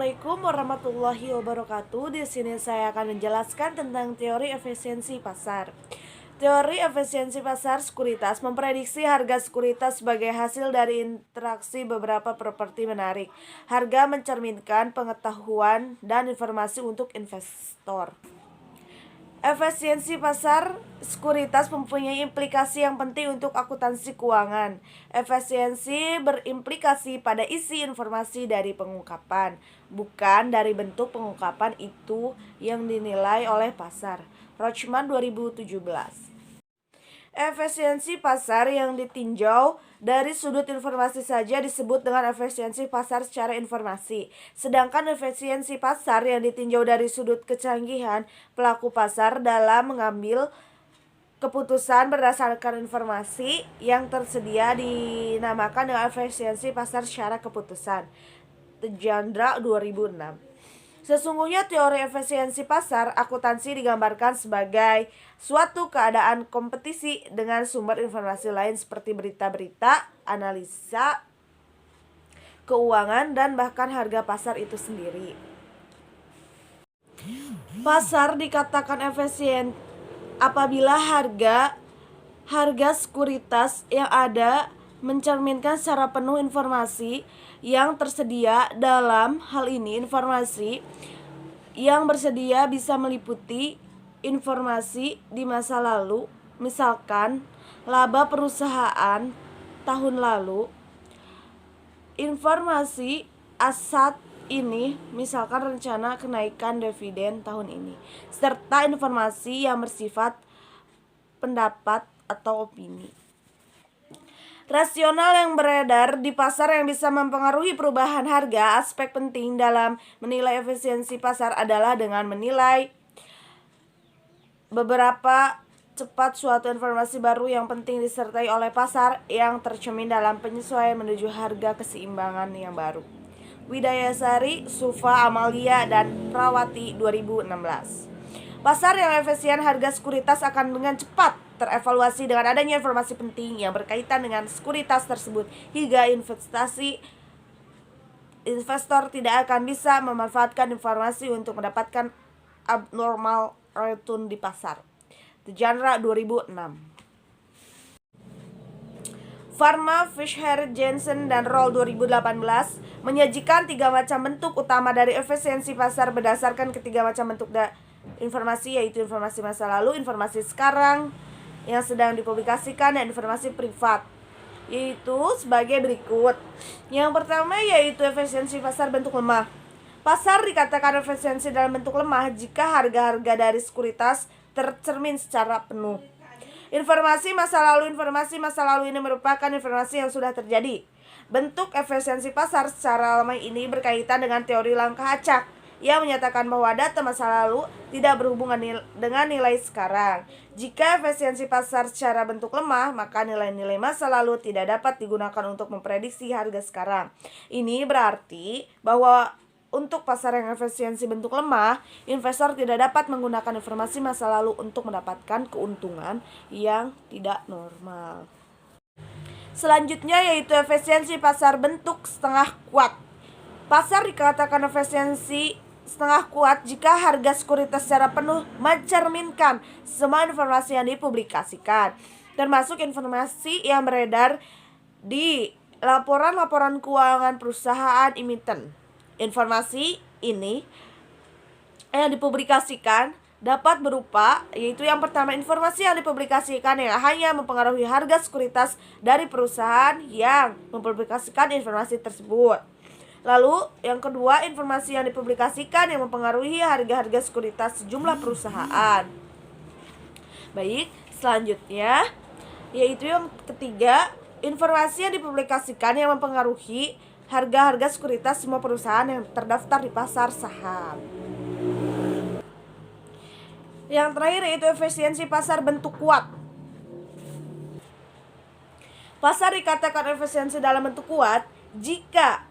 Assalamualaikum warahmatullahi wabarakatuh. Di sini saya akan menjelaskan tentang teori efisiensi pasar. Teori efisiensi pasar sekuritas memprediksi harga sekuritas sebagai hasil dari interaksi beberapa properti menarik. Harga mencerminkan pengetahuan dan informasi untuk investor. Efisiensi pasar sekuritas mempunyai implikasi yang penting untuk akuntansi keuangan. Efisiensi berimplikasi pada isi informasi dari pengungkapan, bukan dari bentuk pengungkapan itu yang dinilai oleh pasar. Rochman 2017. Efisiensi pasar yang ditinjau dari sudut informasi saja disebut dengan efisiensi pasar secara informasi. Sedangkan efisiensi pasar yang ditinjau dari sudut kecanggihan pelaku pasar dalam mengambil keputusan berdasarkan informasi yang tersedia dinamakan dengan efisiensi pasar secara keputusan. Tejandra 2006. Sesungguhnya teori efisiensi pasar akuntansi digambarkan sebagai suatu keadaan kompetisi dengan sumber informasi lain seperti berita-berita, analisa keuangan, dan bahkan harga pasar itu sendiri. Pasar dikatakan efisien apabila harga sekuritas yang ada mencerminkan secara penuh informasi yang tersedia. Dalam hal ini informasi yang bersedia bisa meliputi informasi di masa lalu, misalkan laba perusahaan tahun lalu, informasi saat ini, misalkan rencana kenaikan dividen tahun ini, serta informasi yang bersifat pendapat atau opini rasional yang beredar di pasar yang bisa mempengaruhi perubahan harga. Aspek penting dalam menilai efisiensi pasar adalah dengan menilai beberapa cepat suatu informasi baru yang penting disertai oleh pasar yang tercermin dalam penyesuaian menuju harga keseimbangan yang baru. Widayasari, Sufa, Amalia, dan Prawati 2016. Pasar yang efisien harga sekuritas akan dengan cepat terevaluasi dengan adanya informasi penting yang berkaitan dengan sekuritas tersebut, hingga investor tidak akan bisa memanfaatkan informasi untuk mendapatkan abnormal return di pasar. Tejandra 2006. Pharma, Fisher, Jensen, dan Roll 2018 menyajikan 3 macam bentuk utama dari efisiensi pasar berdasarkan ketiga macam bentuk informasi, yaitu informasi masa lalu, informasi sekarang yang sedang dipublikasikan, dan informasi privat, yaitu sebagai berikut. Yang pertama yaitu efisiensi pasar bentuk lemah. Pasar dikatakan efisiensi dalam bentuk lemah jika harga-harga dari sekuritas tercermin secara penuh. Informasi masa lalu ini merupakan informasi yang sudah terjadi. Bentuk efisiensi pasar secara lemah ini berkaitan dengan teori langkah acak yang menyatakan bahwa data masa lalu tidak berhubungan dengan nilai sekarang. Jika efisiensi pasar secara bentuk lemah, maka nilai-nilai masa lalu tidak dapat digunakan untuk memprediksi harga sekarang. Ini berarti bahwa untuk pasar yang efisiensi bentuk lemah, investor tidak dapat menggunakan informasi masa lalu untuk mendapatkan keuntungan yang tidak normal. Selanjutnya yaitu efisiensi pasar bentuk setengah kuat. Pasar dikatakan efisiensi setengah kuat jika harga sekuritas secara penuh mencerminkan semua informasi yang dipublikasikan, termasuk informasi yang beredar di laporan-laporan keuangan perusahaan emiten. Informasi ini yang dipublikasikan dapat berupa, yaitu yang pertama, informasi yang dipublikasikan yang hanya mempengaruhi harga sekuritas dari perusahaan yang mempublikasikan informasi tersebut. Lalu yang kedua, informasi yang dipublikasikan yang mempengaruhi harga-harga sekuritas sejumlah perusahaan. Baik, selanjutnya yaitu yang ketiga, informasi yang dipublikasikan yang mempengaruhi harga-harga sekuritas semua perusahaan yang terdaftar di pasar saham. Yang terakhir yaitu efisiensi pasar bentuk kuat. Pasar dikatakan efisiensi dalam bentuk kuat jika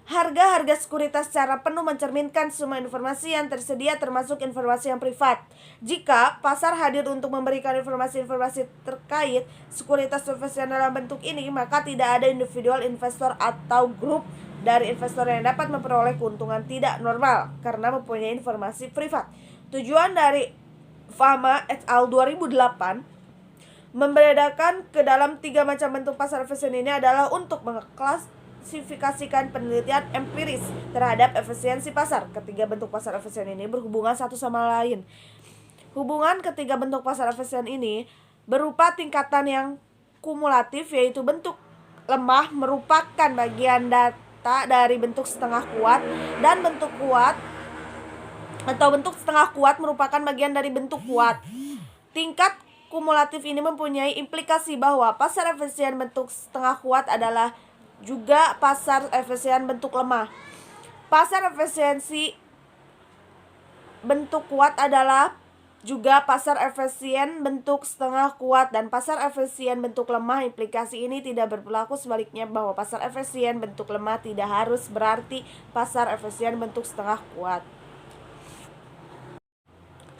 Harga sekuritas secara penuh mencerminkan semua informasi yang tersedia termasuk informasi yang privat. Jika pasar hadir untuk memberikan informasi-informasi terkait sekuritas profesional dalam bentuk ini, maka tidak ada individual investor atau grup dari investor yang dapat memperoleh keuntungan tidak normal karena mempunyai informasi privat. Tujuan dari Fama et al. 2008 membedakan ke dalam 3 macam bentuk pasar efisien ini adalah untuk mengklasifikasikan penelitian empiris terhadap efisiensi pasar. Ketiga bentuk pasar efisien ini berhubungan satu sama lain. Hubungan ketiga bentuk pasar efisien ini berupa tingkatan yang kumulatif, yaitu bentuk lemah merupakan bagian data dari bentuk setengah kuat dan bentuk kuat atau bentuk setengah kuat merupakan bagian dari bentuk kuat. Tingkat kumulatif ini mempunyai implikasi bahwa pasar efisien bentuk setengah kuat adalah juga pasar efisien bentuk lemah. Pasar efisiensi bentuk kuat adalah juga pasar efisien bentuk setengah kuat, dan pasar efisien bentuk lemah. Implikasi ini tidak berlaku sebaliknya, bahwa pasar efisien bentuk lemah tidak harus berarti pasar efisien bentuk setengah kuat.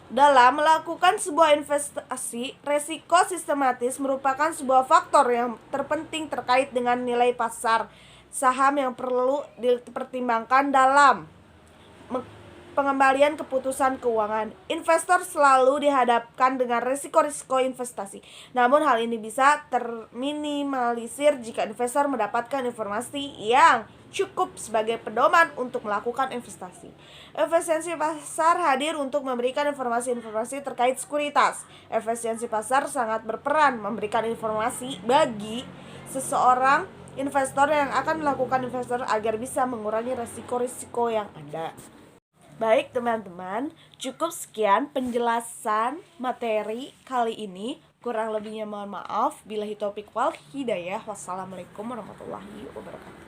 Dalam melakukan sebuah investasi, resiko sistematis merupakan sebuah faktor yang terpenting terkait dengan nilai pasar saham yang perlu dipertimbangkan dalam pengembalian keputusan keuangan. Investor selalu dihadapkan dengan risiko-risiko investasi. Namun hal ini bisa terminimalisir jika investor mendapatkan informasi yang cukup sebagai pedoman untuk melakukan investasi. Efisiensi pasar hadir untuk memberikan informasi-informasi terkait sekuritas. Efisiensi pasar sangat berperan memberikan informasi bagi seseorang investor yang akan melakukan investasi agar bisa mengurangi risiko-risiko yang ada. Baik teman-teman, cukup sekian penjelasan materi kali ini. Kurang lebihnya mohon maaf. Billahi taufiq wal hidayah. Wassalamualaikum warahmatullahi wabarakatuh.